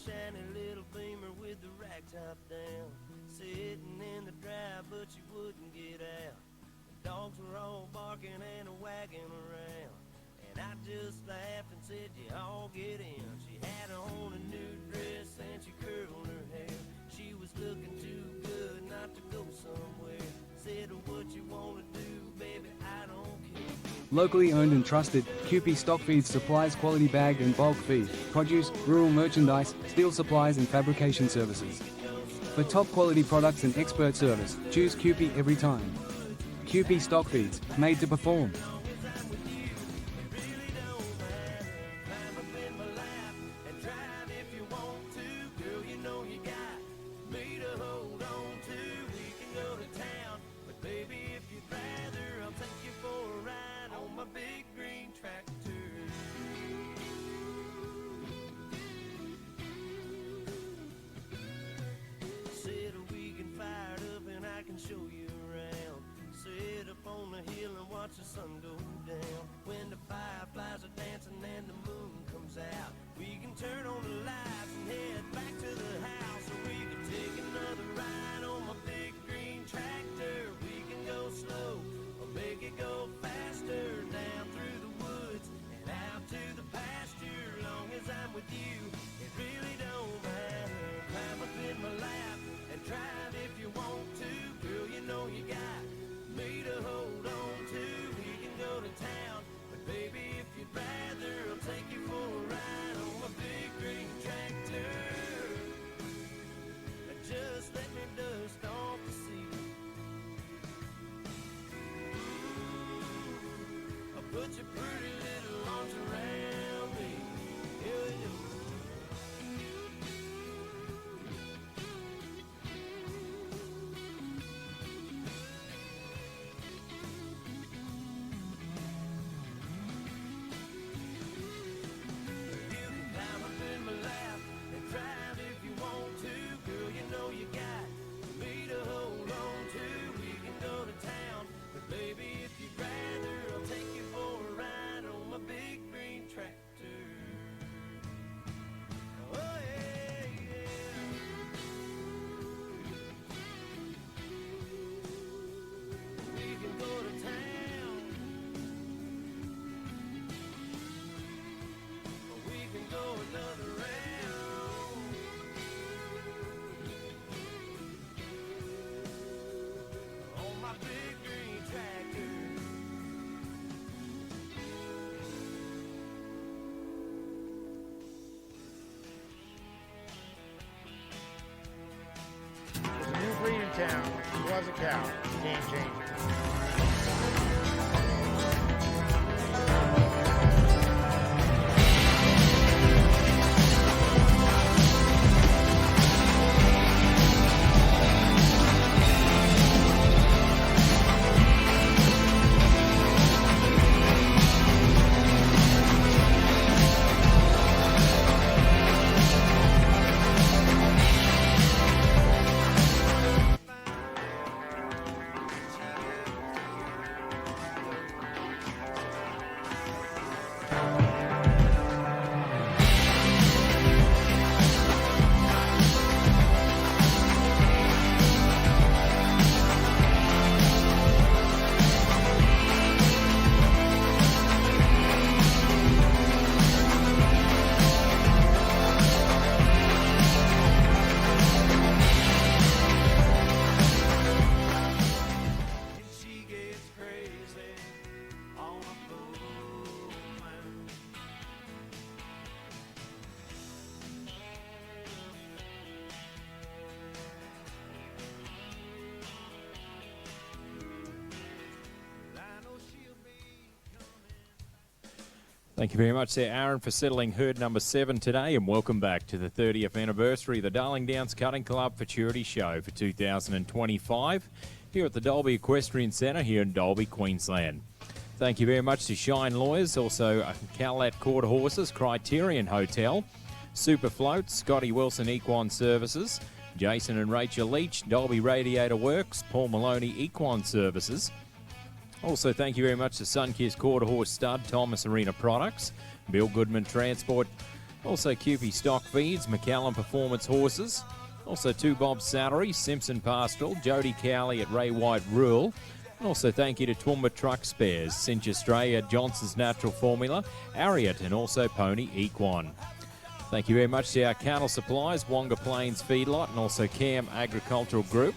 shiny little beamer with the rack top down, sitting in the drive, but she wouldn't get out. The dogs were all barking and wagging around, and I just laughed and said, you all get in. She had on a new dress and she curled her hair. She was looking too good not to go somewhere. Said, what you want to do, baby, I don't care. Locally owned and trusted, QP Stock Feeds supplies quality bagged and bulk feed, produce, rural merchandise, steel supplies and fabrication services. For top quality products and expert service, choose QP every time. QP Stock Feeds, made to perform. Show you around, sit up on the hill and watch the sun go down. When the fireflies are dancing and the moon comes out, we can turn on the lights and head back to the house. Or we can take another ride on my big green tractor. We can go slow or make it go faster, down through the woods and out to the pasture. Long as I'm with you, it really don't matter. Climb up in my lap and drive if you want to. Girl, you know you got me to hold on to. We can go to town, but baby, if you'd rather, I'll take you for a ride on my big green tractor. Just let me dust off the seat. I'll put your pretty little arms around me. Yeah, yeah. Town was a cow. Game changer. Thank you very much there, Aaron, for settling herd number 7 today, and welcome back to the 30th anniversary of the Darling Downs Cutting Club Futurity Show for 2025 here at the Dalby Equestrian Centre here in Dalby, Queensland. Thank you very much to Shine Lawyers, also Cowlat Quarter Horses, Criterion Hotel, Super Float, Scotty Wilson Equine Services, Jason and Rachel Leach, Dalby Radiator Works, Paul Maloney Equine Services. Also, thank you very much to Sunkist Quarter Horse Stud, Thomas Arena Products, Bill Goodman Transport, Also QP Stock Feeds, McCallum Performance Horses. Also 2 Bob Salary, Simpson Pastoral, Jody Cowley at Ray White Rural. And also thank you to Toowoomba Truck Spares, Cinch Australia, Johnson's Natural Formula, Ariat, and also Pony Equine. Thank you very much to our cattle suppliers, Wonga Plains Feedlot, and also Cam Agricultural Group.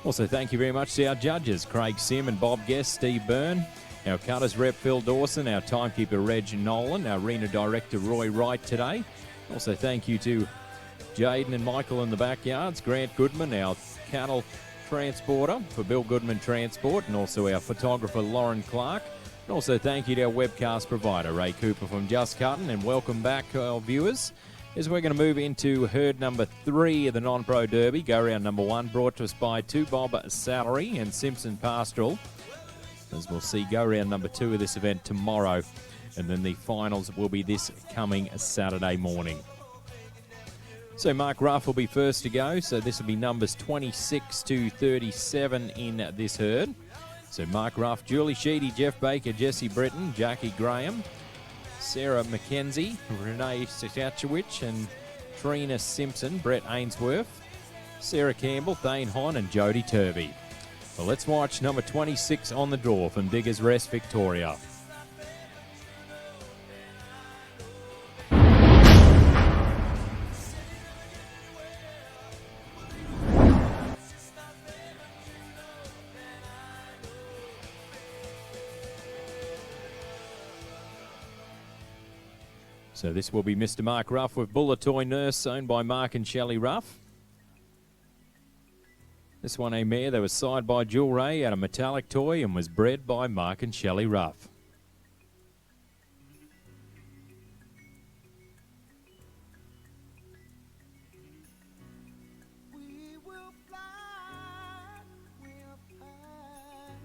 Also thank you very much to our judges, Craig Sim and Bob Guest, Steve Byrne. Our cutters rep Phil Dawson, our timekeeper Reg Nolan, our arena director Roy Wright today. Also thank you to Jaden and Michael in the backyards, Grant Goodman, our cattle transporter for Bill Goodman Transport, and also our photographer Lauren Clark. And also thank you to our webcast provider Ray Cooper from Just Cuttin', and welcome back our viewers as we're going to move into herd number 3 of the Non-Pro Derby, go round number 1, brought to us by 2 Bob Salary and Simpson Pastoral. As we'll see go round number 2 of this event tomorrow, and then the finals will be this coming Saturday morning. So Mark Ruff will be first to go, so this will be numbers 26 to 37 in this herd. So Mark Ruff, Julie Sheedy, Jeff Baker, Jesse Britton, Jackie Graham, Sarah McKenzie, Renee Sakachowicz and Trina Simpson, Brett Ainsworth, Sarah Campbell, Thane Hon and Jody Turvey. Well, let's watch number 26 on the draw from Diggers Rest Victoria. So this will be Mr. Mark Ruff with Bulla Toy Nurse, owned by Mark and Shelley Ruff. This one a mare that was sired by Jewel Ray out of Metallic Toy and was bred by Mark and Shelley Ruff. We will fly way up high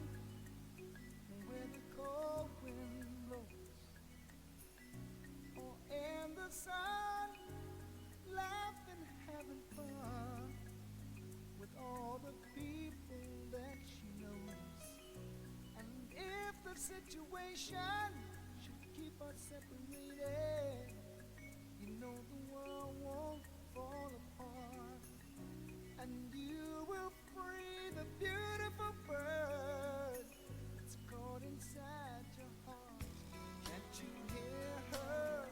where the cold wind blows, or in the sun, laughing, having fun with all the people that she knows. And if the situation should keep us separated, you know the world won't fall apart, and you will free the beautiful bird that's caught inside your heart. Can't you hear her?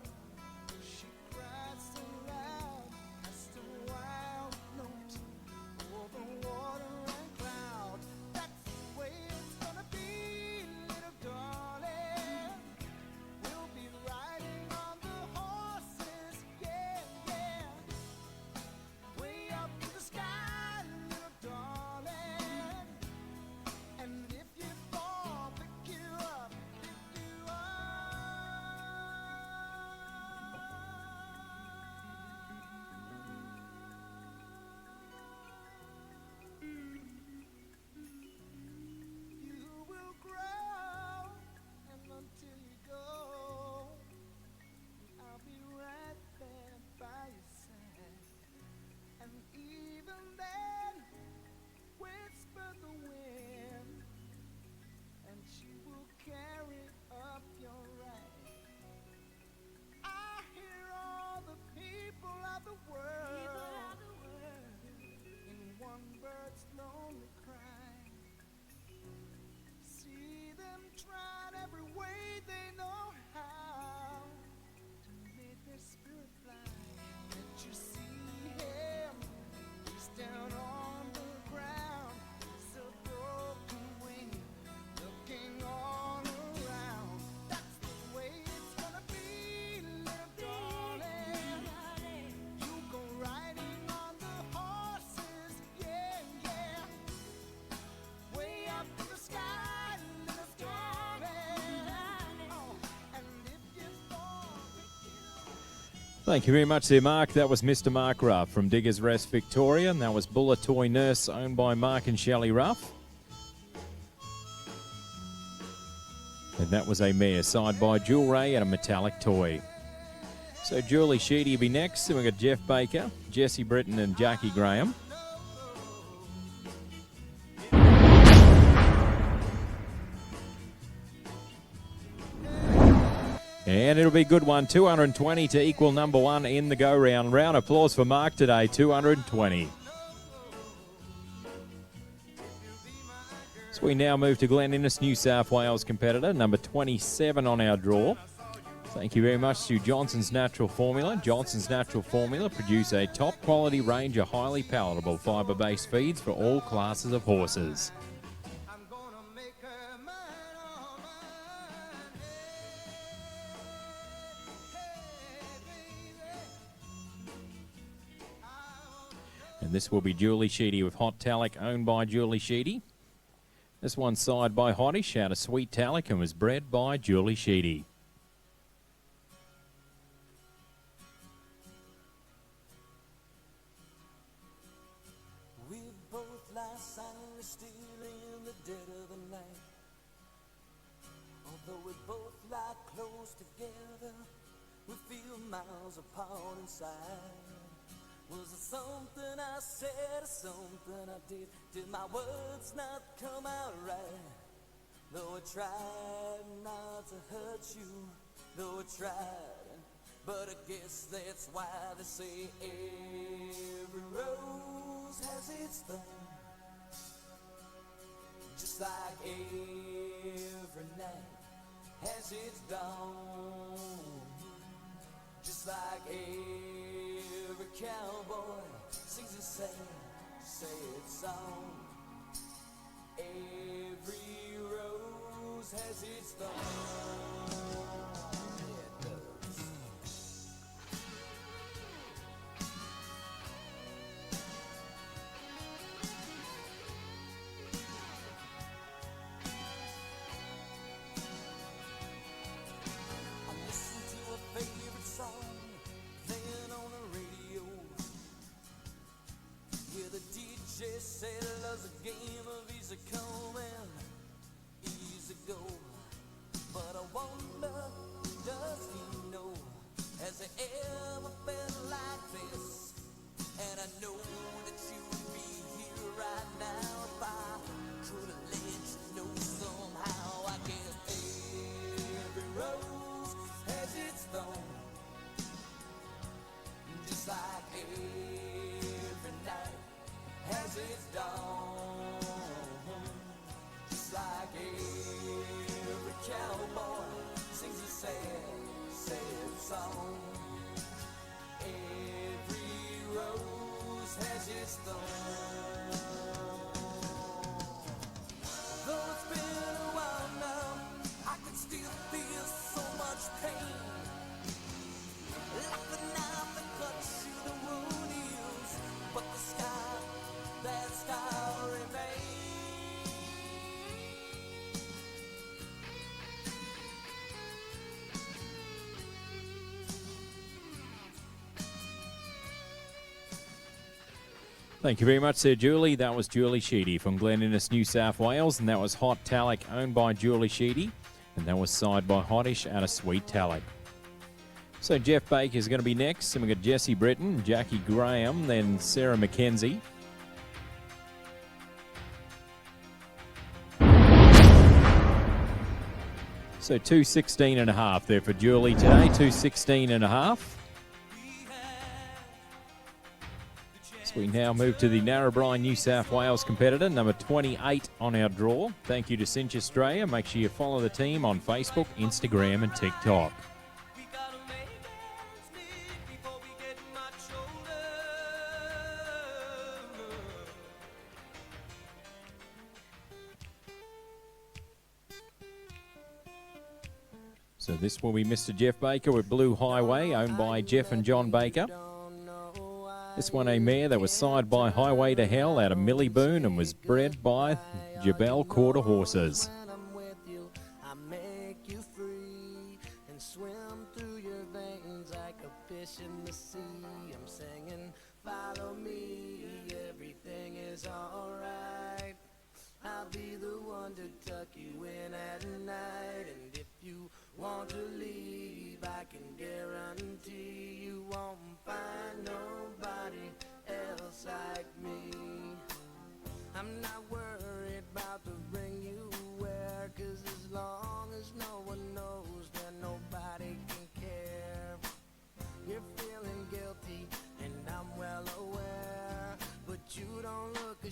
She cries so loud, cast a wild note over water and cloud. That's the way it's gonna be, little darling. We'll be riding on the horses, yeah, yeah. Way up in the sky, little darling. And if you fall, pick you up, pick you up. You will grow, and until you go, I'll be right there by your side. And even then, whisper the wind, and she will carry up your right. I hear all the people of the world in one bird's lonely cry. See them trying every way they know how to make their spirit fly. Can't you see him? He's down on the ground. It's a broken wing, looking all around. That's the way it's gonna be, little darling. You go riding on the horses, yeah, yeah. Way up in the sky, little darling. Oh, and if you fall, Thank you very much there, Mark. That was Mr. Mark Ruff from Diggers Rest Victoria, and that was Bulla Toy Nurse, owned by Mark and Shelley Ruff. And that was a mare sired by Jewel Ray at a Metallic Toy. So Julie Sheedy will be next, and we've got Jeff Baker, Jesse Britton and Jackie Graham. And it'll be a good one, 220 to equal number one in the go-round. Round applause for Mark today, 220. So we now move to Glen Innes, New South Wales competitor, number 27 on our draw. Thank you very much to Johnson's Natural Formula. Johnson's Natural Formula produce a top quality range of highly palatable fibre-based feeds for all classes of horses. And this will be Julie Sheedy with Hot Talc, owned by Julie Sheedy. This one's side by Hottish out of Sweet Talc and was bred by Julie Sheedy. We both lie silently still in the dead of the night. Although we both lie close together, we feel miles apart inside. Was it something I said or something I did? Did my words not come out right? Though I tried not to hurt you, though I tried, but I guess that's why they say every rose has its thorn. Just like every night has its dawn. Just like every cowboy sings a sad song. Every rose has its thorn. Yeah, it does. I listen to a favorite song playing on the radio. Yeah, the DJ said love's a game of easy come and easy go. But I wonder, does he know? Has it ever been like this? And I know that you would be here right now if I could have let you know somehow. I guess every rose has its thorn. Just like every night has its dawn. Just like every cowboy sings a sad song. Every rose has its thorn. Though it's been a while now, I can still feel so much pain. Like the knife that cuts you, the wound heals, but the scar, that scar remains. Thank you very much there, Julie. That was Julie Sheedy from Glen Innes, New South Wales, and that was Hot Talc, owned by Julie Sheedy, and that was side by Hottish out of Sweet Talc. So Jeff Baker is going to be next, and we've got Jessie Britton, Jackie Graham, then Sarah McKenzie. So 2:16.5 there for Julie today, 2:16.5. So we now move to the Narrabri, New South Wales competitor, number 28 on our draw. Thank you to Cinch Australia. Make sure you follow the team on Facebook, Instagram and TikTok. We gotta make ends meet before we get much older. So this will be Mr. Jeff Baker with Blue Highway, owned by Jeff and John Baker. This one a mare that was side by Highway to Hell out of Milliboon and was bred by Jabal Quarter Horses. When I'm with you, I make you free and swim through your veins like a fish in the sea. I'm singing, follow me, everything is alright. I'll be the one to tuck you in at night. And if you want to leave, I can guarantee you won't find nobody else like me. I'm not worried about the ring you wear, 'cause as long as no one knows, then nobody cares.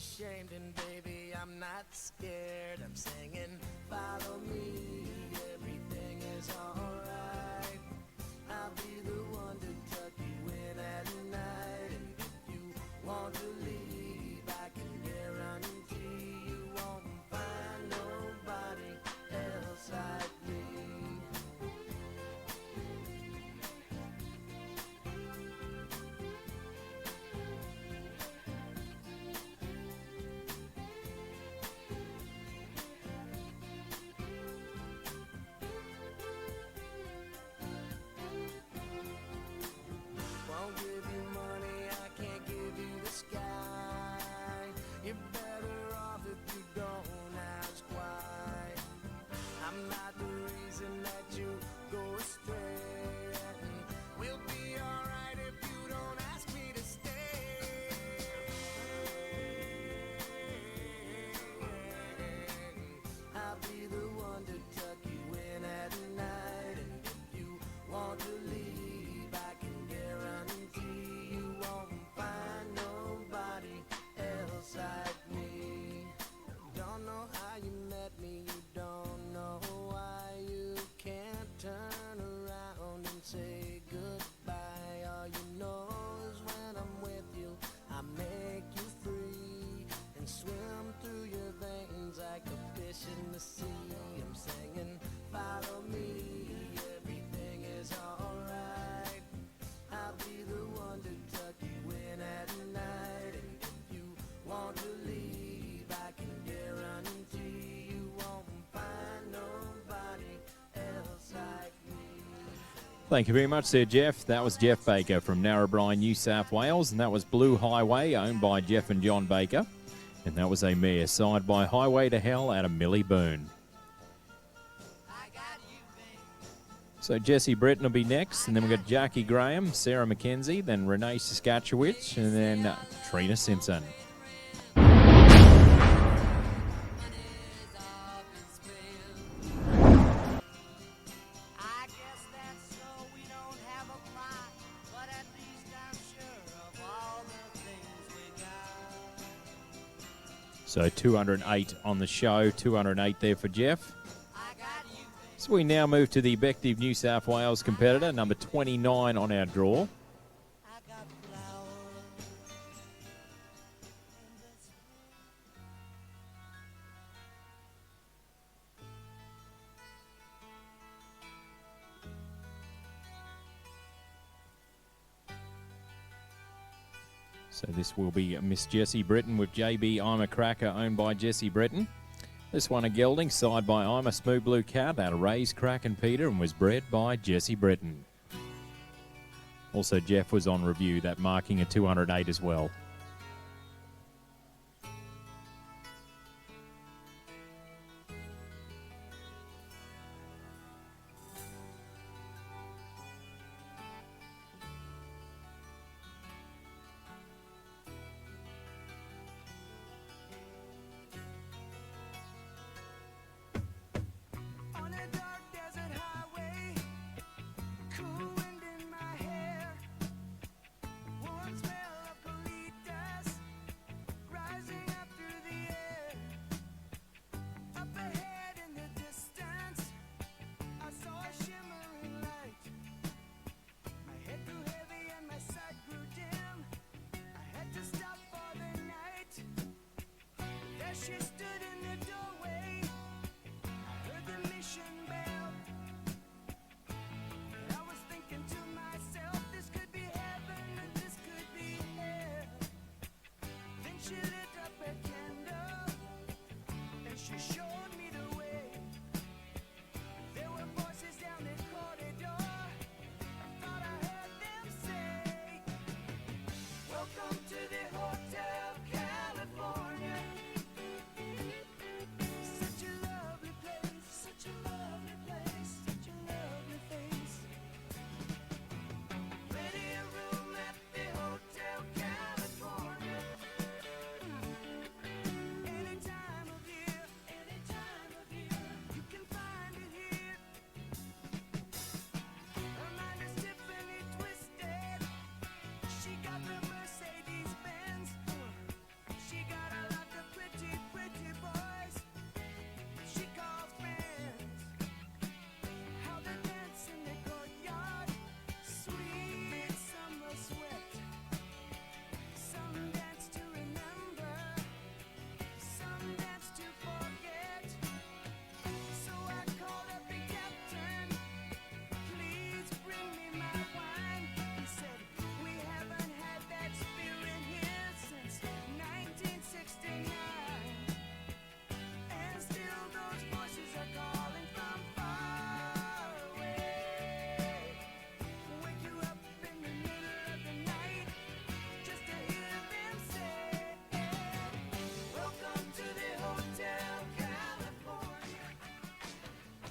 ashamed, and baby, I'm not scared. I'm singing, follow me, everything is alright. I'll be the one to tuck you in at night, and if you want to leave, I can guarantee you won't find nobody else like me. Won't give you money, I can't give you the sky. You're better off if you don't ask why. I'm not the reason that you go astray. We'll be alright if you don't ask me to stay. I'll be the one to tuck you in at night, and if you want to leave, I can guarantee you won't find nobody else like me. Don't know how you met me, you don't know why you can't turn around and say goodbye. All you know is when I'm with you, I make you free and swim through your veins like a fish in the sea. I'm singing, follow me, everything is alright. I'll be the one to tuck you in at night, and if you want to leave, I can guarantee you won't find nobody else like me. Thank you very much there, Jeff. That was Jeff Baker from Narrabri, New South Wales, and that was Blue Highway, owned by Jeff and John Baker. And that was a mare signed by Highway to Hell out of Millie Boone. So Jesse Breton will be next, and then we've got Jackie Graham, Sarah McKenzie, then Renee Saskatchewicz, and then Trina Simpson. I guess that's so we don't have a plot, but at least I'm sure of all the things we got. So 208 on the show, 208 there for Jeff. So we now move to the Bective New South Wales competitor, number 29 on our draw. I got flowers. So this will be Miss Jessie Breton with JB I'm a Cracker, owned by Jessie Breton. This one a gelding, side by I'm a Smooth Blue Cat out of Ray's Crack and Peter, and was bred by Jessie Breton. Also, Jeff was on review, that marking a 208 as well. On a dark desert highway, cool wind in my hair, warm smell of polite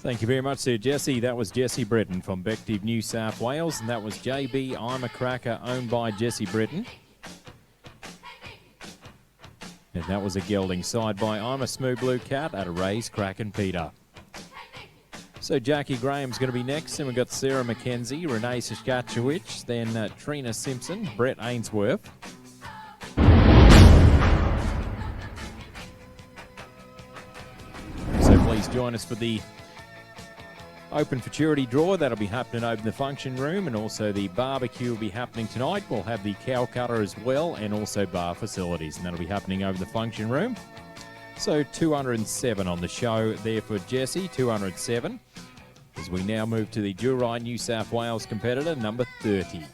Thank you very much, Sir Jesse. That was Jesse Britton from Bective, New South Wales, and that was JB I'm a Cracker, owned by Jesse Britton. And that was a gelding side by I'm a Smooth Blue Cat at a Ray's Crack and Peter. So Jackie Graham's going to be next, and we've got Sarah McKenzie, Renee Saskatchewich, then Trina Simpson, Brett Ainsworth. So please join us for the Open Futurity draw. That'll be happening over in the function room, and also the barbecue will be happening tonight. We'll have the cow cutter as well, and also bar facilities, and that'll be happening over the function room. So 207 on the show there for Jesse, 207. As we now move to the Durai New South Wales competitor, number 30.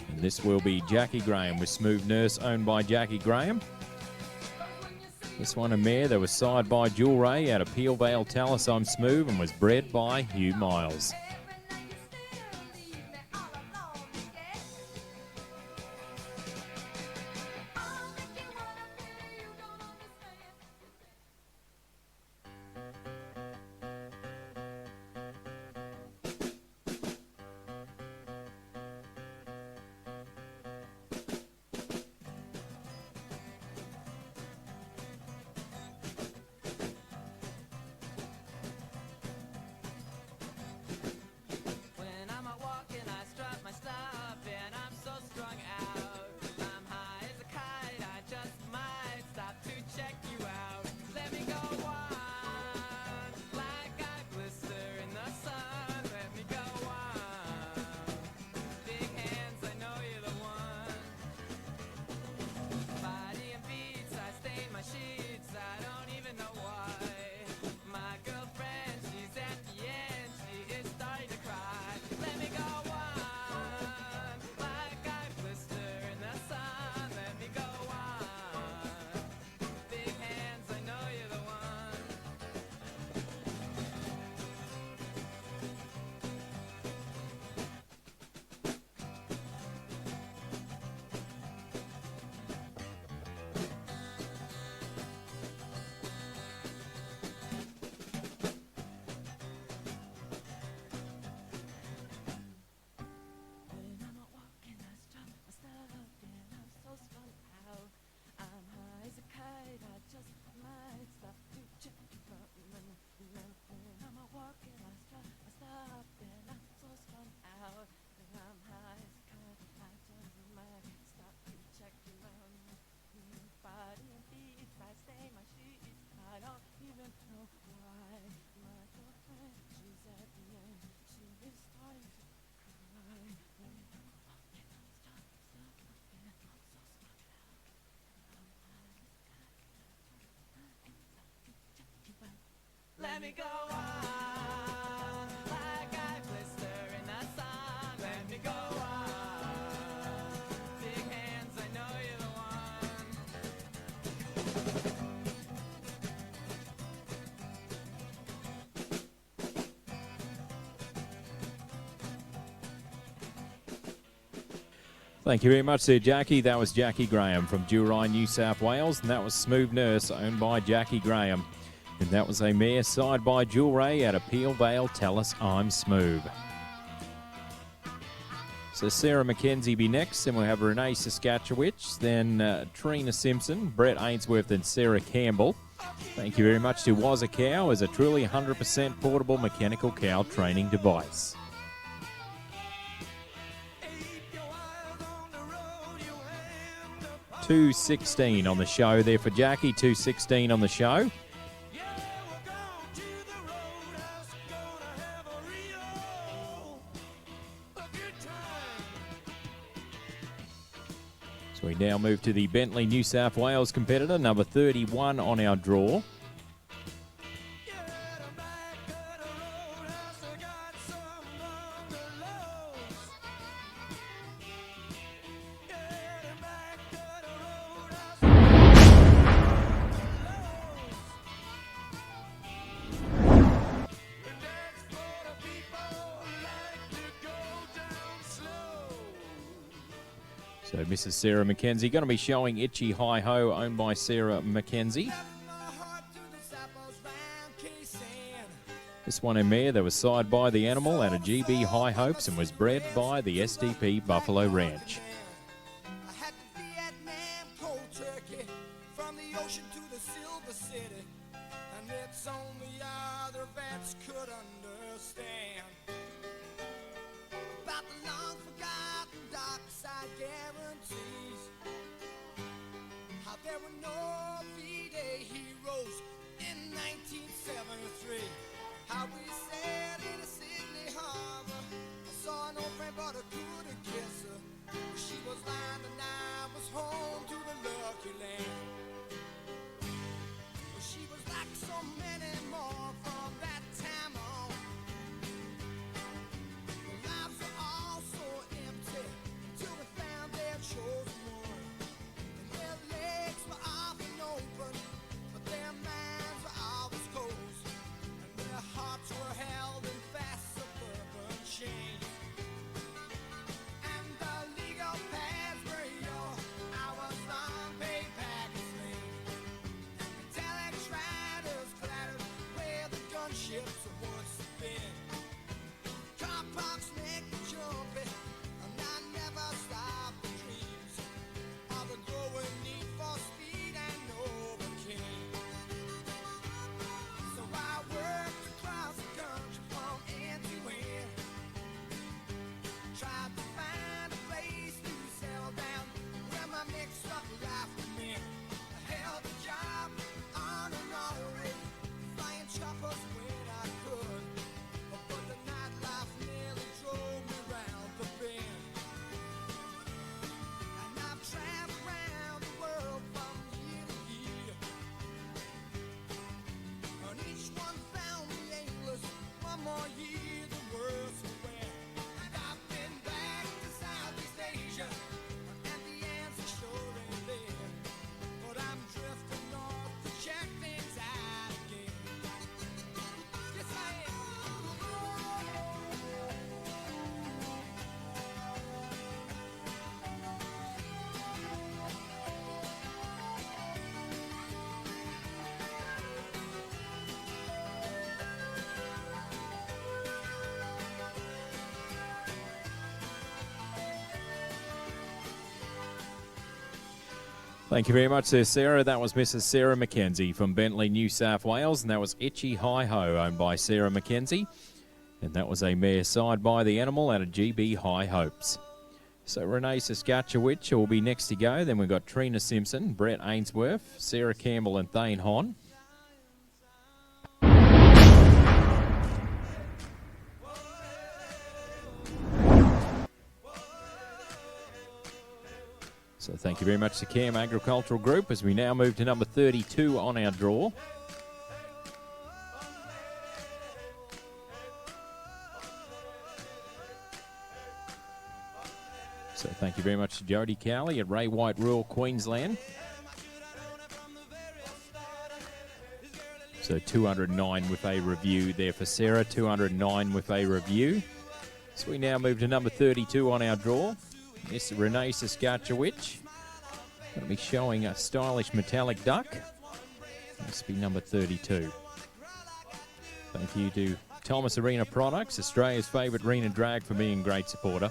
And this will be Jackie Graham with Smooth Nurse, owned by Jackie Graham. This one a mare that was side by Jewel Ray out of Peel Vale Tallis I'm Smooth and was bred by Hugh Miles. Let me go on, like I blister in the sun. Let me go on, big hands, I know you're the one. Thank you very much, Sir Jackie. That was Jackie Graham from Durai, New South Wales, and that was Smooth Nurse, owned by Jackie Graham. And that was a mare side by Jewel Ray out of Peel Vale Tallis I'm Smooth. So Sarah McKenzie be next, and we'll have Renee Saskatchewich, then Trina Simpson, Brett Ainsworth, and Sarah Campbell. Thank you very much to Was a Cow as a truly 100% portable mechanical cow training device. $2.16 on the show there for Jackie, $2.16 on the show. So we now move to the Bentley New South Wales competitor, number 31 on our draw. So Mrs. Sarah Mackenzie going to be showing Itchy Hi Ho, owned by Sarah Mackenzie. This one in mare that was sired by the animal out of GB High Hopes and was bred by the SDP Buffalo Ranch. From the ocean to the Silver City, and it's only other vets could understand about the long forgotten dark side guarantees, how there were no V-Day heroes in 1973, how we sailed into Sydney Harbor. I saw no friend but I couldn't kiss her. She was lying and I was home to the lucky land. She was like so many more from that time on. Their lives were all so empty till we found their chosen one. And their legs were often open, but their minds were always closed. And their hearts were held in fast suburban chains. And the legal paths were your hours long payback and slave. Metallic riders clattered where the gunships once had been. Car parks make me jumpy, and I never stopped the dreams of the growing need for speed and overcame. So I worked across the country from end to end, tried to find a place to settle down where my mixed up life would mend. I held a job on an honorary, flying choppers when I could, but the nightlife nearly drove me round the bend. And I've traveled around the world from year to year, and each one found me aimless. One more year, the world's aware. And I've been back to Southeast Asia, and the answer sure ain't there. But I'm drifting north to check things out again. Yes, I am. Thank you very much there, Sarah. That was Mrs. Sarah Mackenzie from Bentley, New South Wales, and that was Itchy Hi Ho, owned by Sarah Mackenzie. And that was a mare sired by the animal out of GB High Hopes. So Renee Saskatchewitch will be next to go. Then we've got Trina Simpson, Brett Ainsworth, Sarah Campbell and Thane Hon. So thank you very much to Cam Agricultural Group as we now move to number 32 on our draw. So thank you very much to Jodie Cowley at Ray White Rural, Queensland. So 209 with a review there for Sarah, 209 with a review. So we now move to number 32 on our draw. Miss Renee Saskatchewitch. Going to be showing a stylish metallic duck. Must be number 32. Thank you to Thomas Arena Products, Australia's favourite arena drag, for being a great supporter.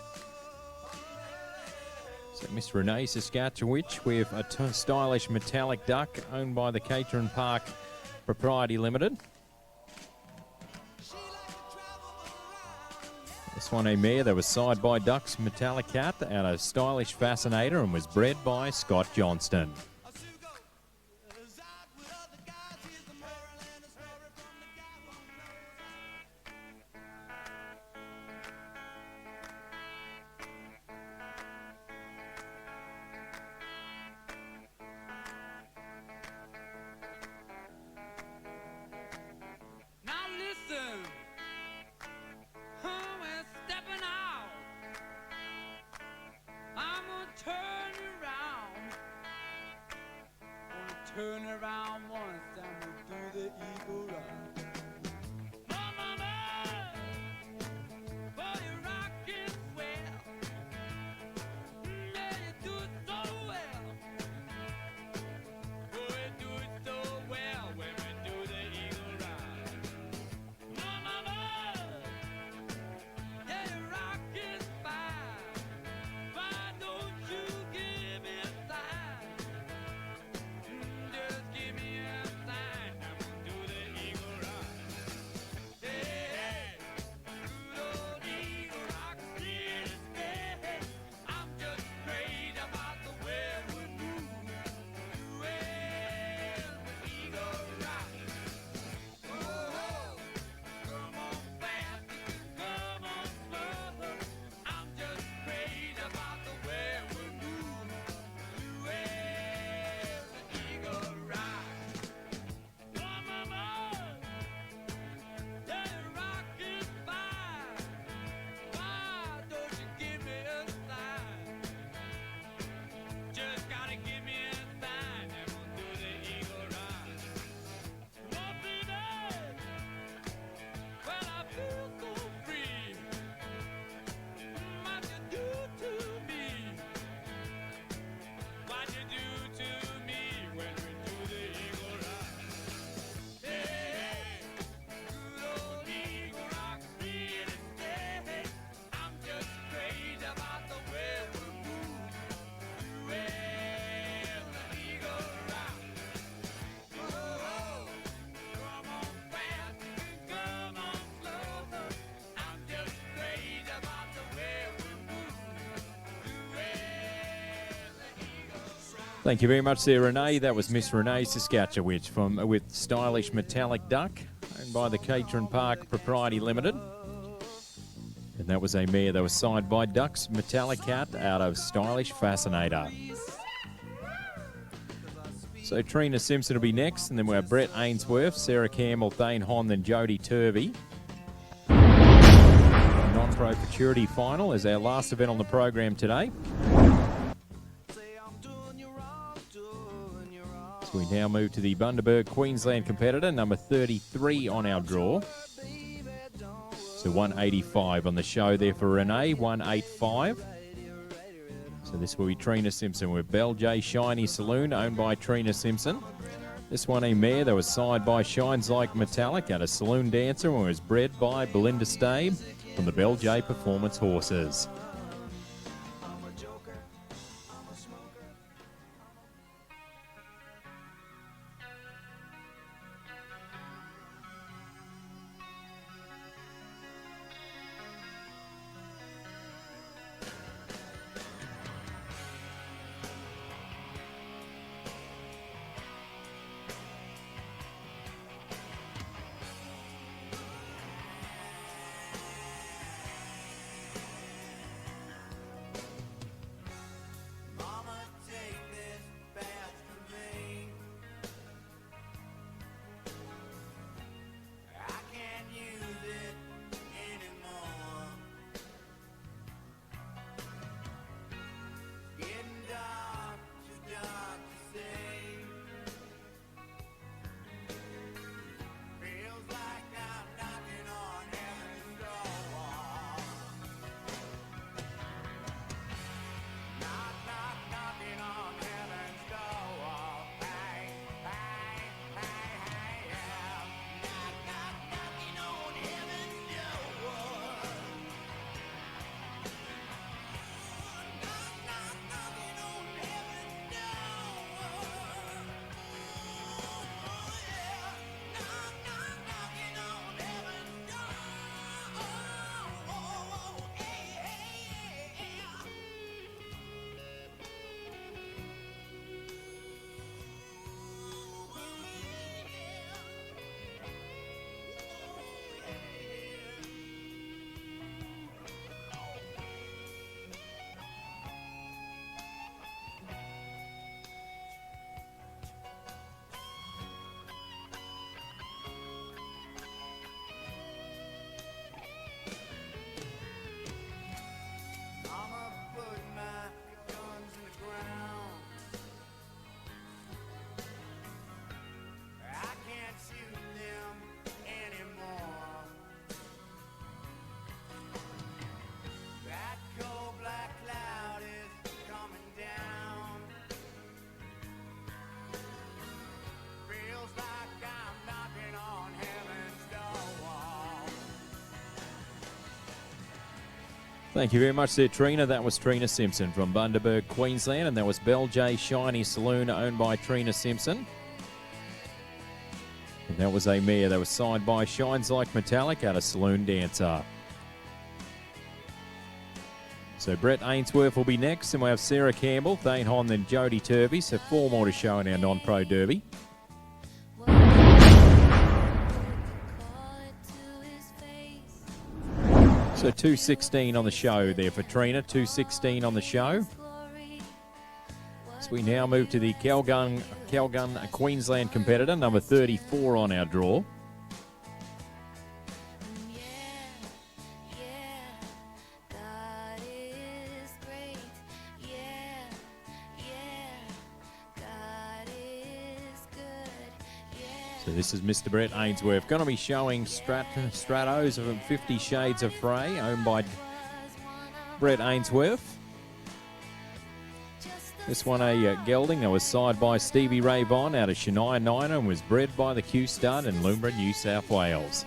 So Miss Renee Saskatchewitch with a stylish metallic duck owned by the Caterin Park Propriety Limited. This one a mare that was sired by Ducks Metallic Cat out of Stylish Fascinator and was bred by Scott Johnston. Now listen, we're stepping out. I'm gonna turn around. Gonna turn around once and we'll do the eagle run. Mama, boy, you're rocking swell. Yeah, you do Thank you very much there, Renee. That was Miss Renee Saskatchewitz with Stylish Metallic Duck, owned by the Catron Park Propriety Limited. And that was a mare that was signed by Ducks Metallic Cat out of Stylish Fascinator. So Trina Simpson will be next, and then we have Brett Ainsworth, Sarah Campbell, Thane Hon, then Jodie Turvey. Non-pro futurity final is our last event on the program today. So we now move to the Bundaberg Queensland competitor, number 33 on our draw. So 185 on the show there for Renee, 185. So this will be Trina Simpson with Bell J Shiny Saloon, owned by Trina Simpson. This one a mare that was signed by Shines Like Metallic at a saloon dancer and was bred by Belinda Stabe from the Bell J Performance Horses. Thank you very much there, Trina. That was Trina Simpson from Bundaberg, Queensland, and that was Bell J Shiny Saloon, owned by Trina Simpson. And that was a mare that was signed by Shines Like Metallic at a saloon dancer. So Brett Ainsworth will be next, and we have Sarah Campbell, Thane Hon, then Jodie Turvey. So 4 more to show in our non-pro derby. So 2:16 on the show there for Trina, 2:16 on the show. So we now move to the Calgun Queensland competitor, number 34 on our draw. So this is Mr. Brett Ainsworth. Going to be showing Stratos of 50 Shades of Frey, owned by Brett Ainsworth. This one a gelding that was signed by Stevie Ray Vaughan out of Shania Niner and was bred by the Q Stud in Lumbra, New South Wales.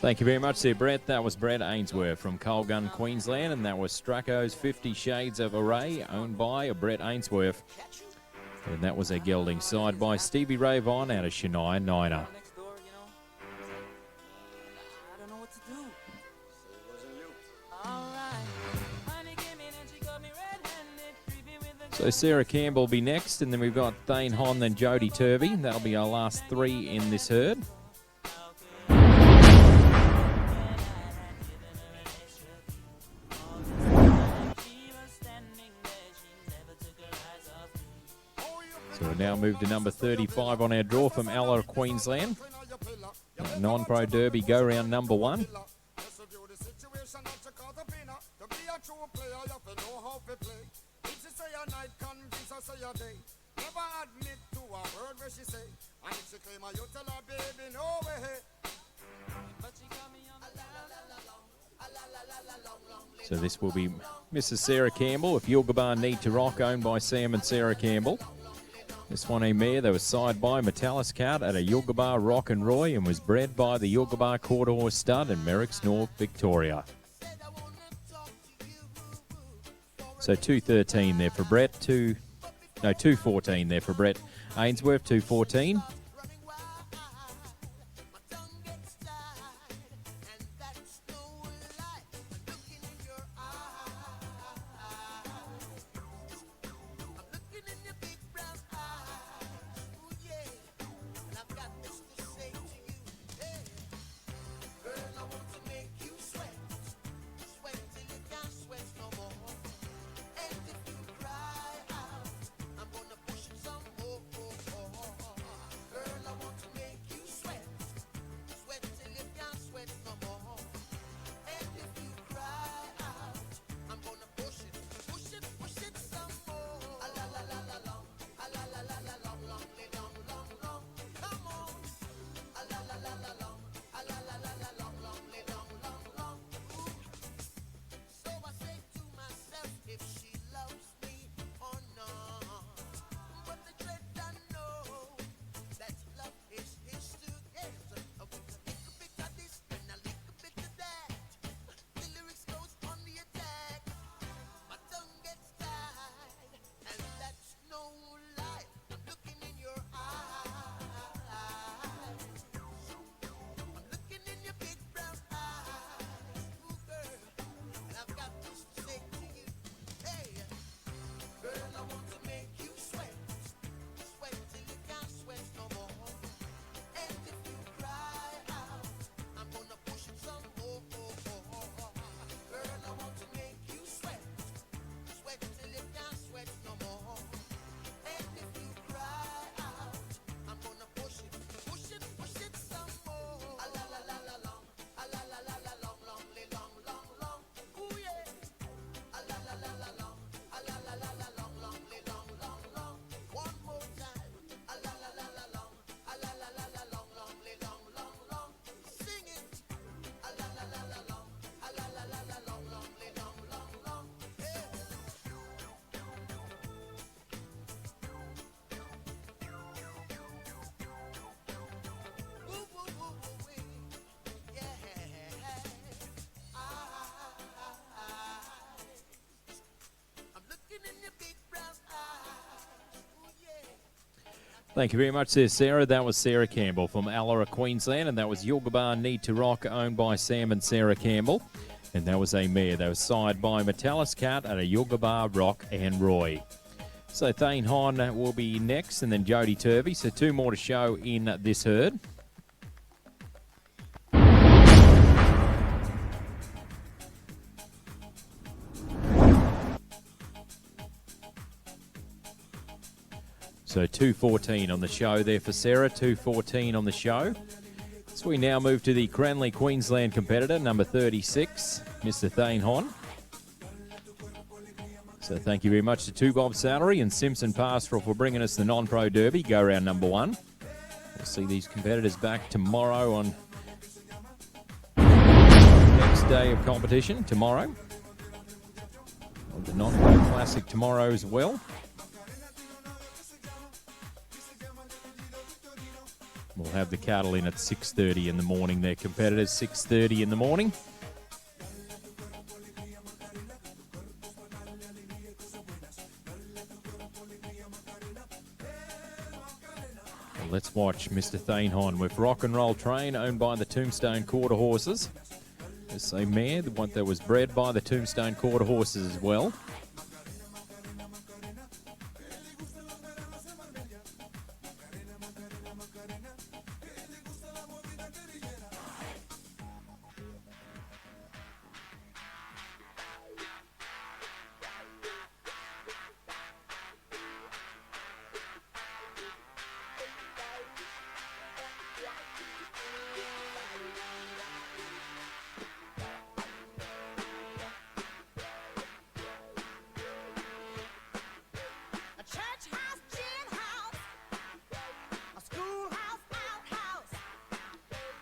Thank you very much there, Brett. That was Brett Ainsworth from Colgun, Queensland, and that was Stracco's 50 Shades of Array, owned by Brett Ainsworth. And that was a gelding side by Stevie Ray Vaughan out of Shania Niner. Next door, you know. I don't know what to do. Alright. Honey came in and she got me red-handed, creepy with the So Sarah Campbell will be next, and then we've got Thane Hon, then Jody Turvey. That'll be our last three in this herd. So we now move to number 35 on our draw from Ella, Queensland. Non-pro Derby go round number 1. So this will be Mrs. Sarah Campbell, If Yilgabar Need to Rock, owned by Sam and Sarah Campbell. This one a mare that was side by Metallis Cart at a Yilgabar Rock and Roy and was bred by the Yilgabar Quarter Horse Stud in Merricks North, Victoria. So 2.13 there for Brett, 2.14 there for Brett Ainsworth, 2.14. Thank you very much there, Sarah. That was Sarah Campbell from Allara, Queensland, and that was Yilgabar Need to Rock, owned by Sam and Sarah Campbell. And that was a mare that was side by Metallis Cart at a Yilgabar Rock and Roy. So Thane Hon will be next, and then Jody Turvey. So two more to show in this herd. So 2.14 on the show there for Sarah, 2.14 on the show. So we now move to the Cranley Queensland competitor, number 36, Mr. Thane Hon. So thank you very much to Bob Salary and Simpson Pastoral for bringing us the non-pro derby, go round number 1. We'll see these competitors back tomorrow on next day of competition, tomorrow. The non-pro classic tomorrow as well. We'll have the cattle in at 6:30 in the morning. Their competitors, 6:30 in the morning. Well, let's watch Mr. Thanehon with Rock and Roll Train, owned by the Tombstone Quarter Horses. It's a mare, the one that was bred by the Tombstone Quarter Horses as well. A church house, gin house, a schoolhouse, outhouse,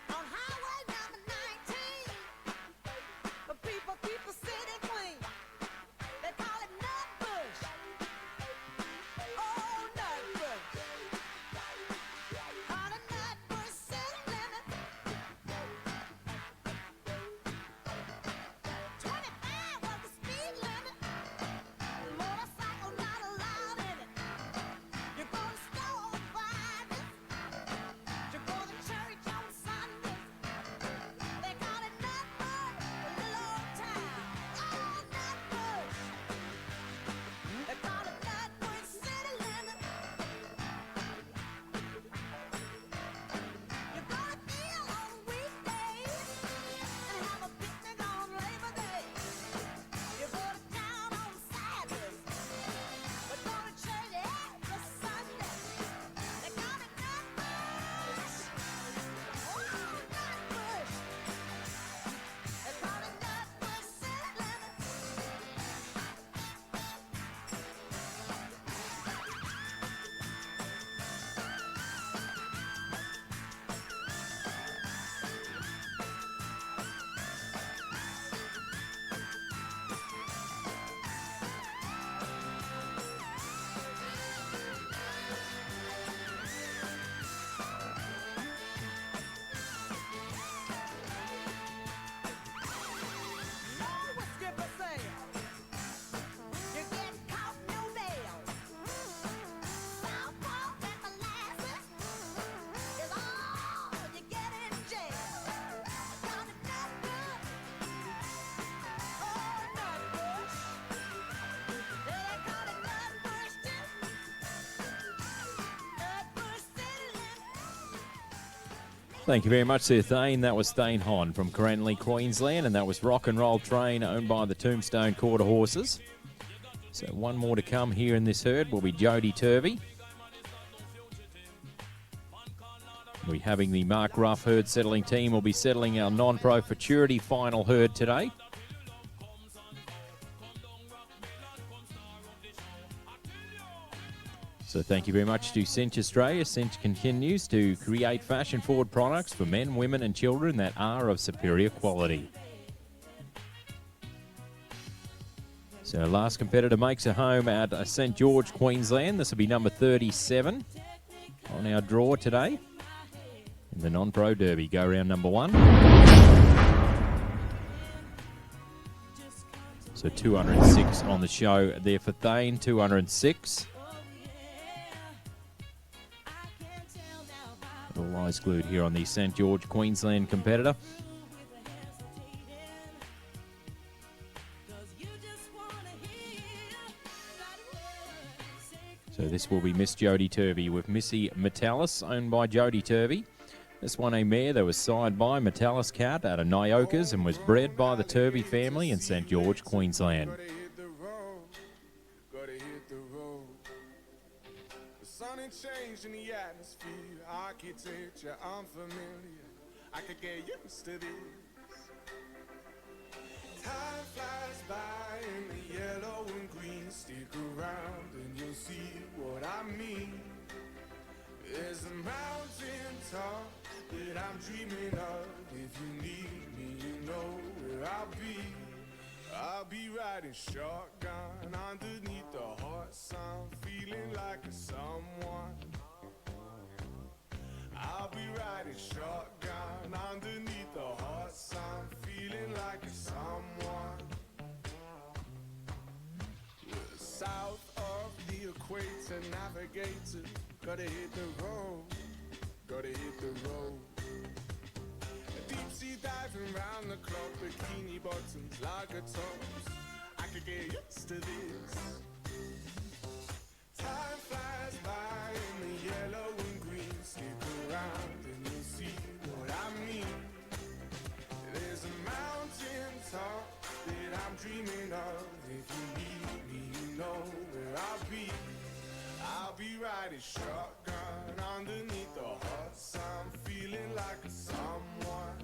on highway number 19. But people keep the city clean. They call it Nutbush. Oh, Nutbush. On a Nutbush city limit. 25 was the speed limit. Motorcycle not allowed in it. You go to school on Fridays. You go to church on Sundays. They call it Nutbush, a little old town. Oh, Nutbush. They call it Nutbush city limit. You go to deal on weekdays and have a picnic on Labor Day. You go to town on Saturdays, but go to church every Sunday. They call it Nutbush. Oh, Nutbush. They call it Nutbush city limit. Know what Skipper say? You get caught, no bail. Southpaw and molasses is all you get in jail. Call it Nutbush. Oh, Nutbush. They call it Nutbush too. Nutbush city limit. Thank you very much, Sir Thane. That was Thane Hon from Cranley, Queensland, and that was Rock and Roll Train, owned by the Tombstone Quarter Horses. So one more to come here in this herd will be Jody Turvey. We're having the Mark Ruff herd settling team will be settling our non-pro futurity final herd today. So thank you very much to Cinch Australia. Cinch continues to create fashion-forward products for men, women and children that are of superior quality. So our last competitor makes a home at St George, Queensland. This will be number 37 on our draw today in the non-pro derby. Go round number 1. So 206 on the show there for Thane, 206. All eyes glued here on the St George, Queensland competitor. So this will be Miss Jody Turvey with Missy Metallis, owned by Jody Turvey. This one a mare that was sired by Metallis Cat out of Nyokas and was bred by the Turvey family in St George, Queensland. Gotta hit the road, gotta hit the road. The sun ain't changed in the atmosphere, architecture unfamiliar. I could get used to this. Time flies by in the yellow and green. Stick around and you'll see what I mean. There's a mountain top that I'm dreaming of. If you need me, you know where I'll be. I'll be riding shotgun underneath the hot sun, feeling like a someone. I'll be riding shotgun underneath the hot sun, feeling like a someone. We're south of the equator, navigator. Gotta hit the road, gotta hit the road. Deep sea diving round the clock, bikini bottoms, lager tops. I could get used to this. Time flies by in the yellow and green. Stick around and you'll see what I mean. There's a mountain top that I'm dreaming of. If you need me, you know where I'll be. I'll be riding shotgun underneath the hot sun, feeling like a someone.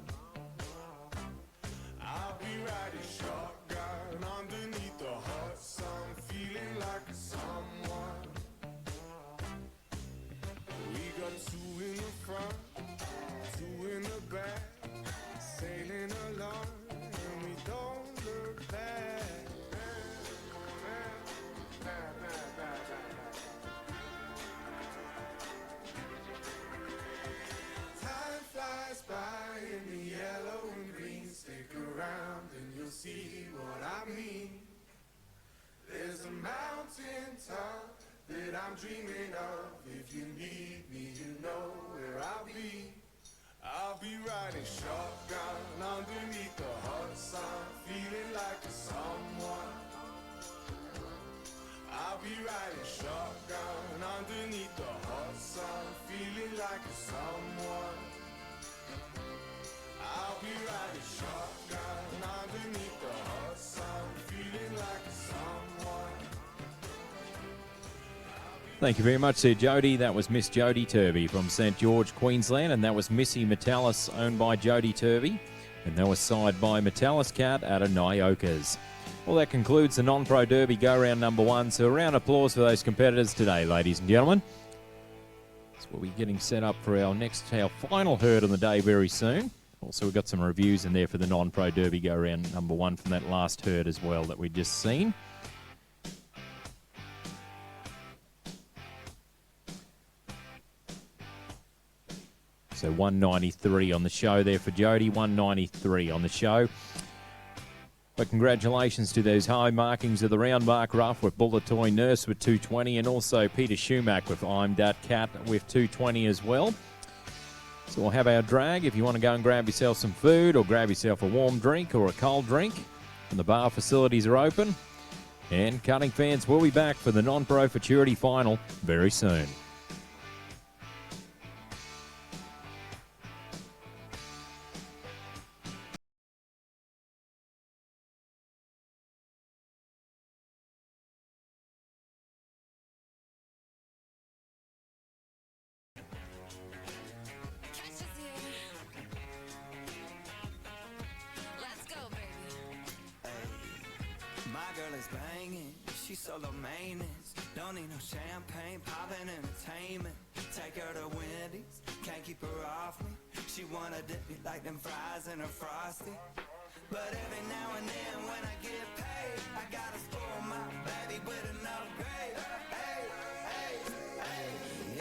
I'll be riding shotgun underneath the hot sun, feeling like a someone. We got two in the front, two in the back, sailing along, and we don't look back. Time flies by in the yellow and green. Stick around and you'll see what I mean. There's a mountain top that I'm dreaming of. If you need me, you know where I'll be. I'll be riding shotgun underneath the hot sun, feeling like a someone. I'll be riding shotgun underneath the hot sun, feeling like a someone. I'll be riding shotgun underneath the hot sun, feeling like a someone. Thank you very much there, Jody. That was Miss Jody Turvey from St George, Queensland, and that was Missy Metallis, owned by Jody Turvey, and that was signed by Metallis Cat out of Nyokas. Well, that concludes the Non-Pro Derby go-round number 1, so a round of applause for those competitors today, ladies and gentlemen. So we'll be getting set up for our final herd on the day very soon. Also, we've got some reviews in there for the Non-Pro Derby go-round number 1 from that last herd as well that we've just seen. So 193 on the show there for Jody, 193 on the show. But congratulations to those high markings of the round mark rough with Bullet Toy Nurse with 220, and also Peter Schumack with I'm Dat Cat with 220 as well. So we'll have our drag. If you want to go and grab yourself some food or grab yourself a warm drink or a cold drink, and the bar facilities are open. And cutting fans will be back for the Non-Pro Futurity Final very soon. She's solo maintenance, don't need no champagne, poppin' entertainment. Take her to Wendy's, can't keep her off me. She wanna dip me like them fries in her frosty. But every now and then when I get paid, I gotta spoil my baby with an upgrade. Hey, hey, hey.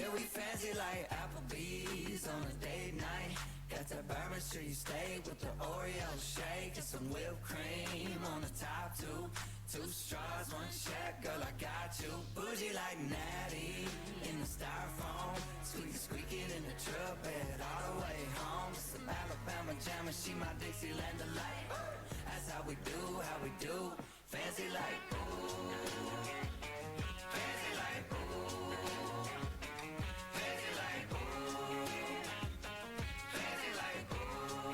Yeah, we fancy like Applebee's on a date night. Got that Bourbon Street steak with the Oreo shake and some whipped cream on the top two. 2 straws, 1 check, girl, I got you. Bougie like Natty in the styrofoam. Squeaking in the truck bed all the way home. Some Alabama jammer, she my Dixieland delight. That's how we do. Fancy like ooh. Fancy like ooh. Fancy like ooh. Fancy like ooh.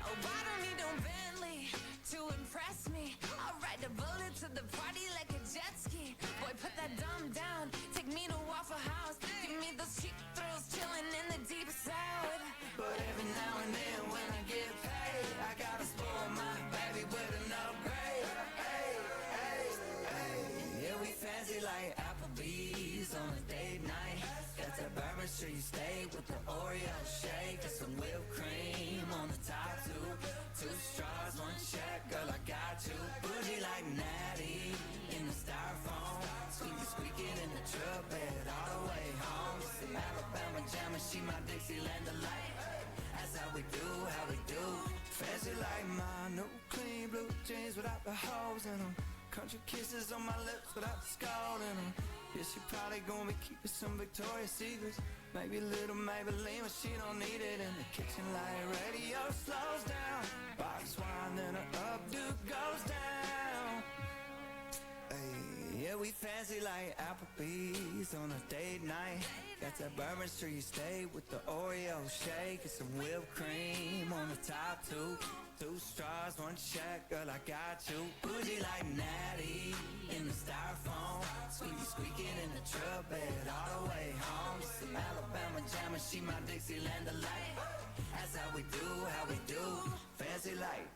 Oh, I don't need no Bentley to impress me. I'll ride the bullet to the party like a jet ski. Boy, put that dumb down. Take me to Waffle House. Give me those cheap thrills, chilling in the deep south. But every now and then when I get paid, I gotta spoil my baby with an upgrade. Hey, hey, hey. Yeah, we fancy like Applebee's on a date night. Got that Bourbon Street steak with the Oreo shake and some whipped cream on the top two. 2 straws, 1 check, girl, I got you. Bougie like Natty in the styrofoam. Squeaking in the truck bed all the way home. Some Alabama jammer, she got the hoes in them. Country kisses on my lips without the scald in them. Yeah, she probably gonna be keeping some Victoria's Secrets. Maybe a little Maybelline, but she don't need it. In the kitchen light radio slows down. Box wine, then her updo goes down. Hey, yeah, we fancy like Applebee's on a date night. Got that Bourbon Street steak with the Oreo shake and some whipped cream on the top two. 2 straws, 1 check, girl, I got you. Bougie like Natty in the styrofoam. Squeaky squeaking in the truck bed all the way home. Some Alabama jammer, she my Dixieland delight. That's how we do, Fancy like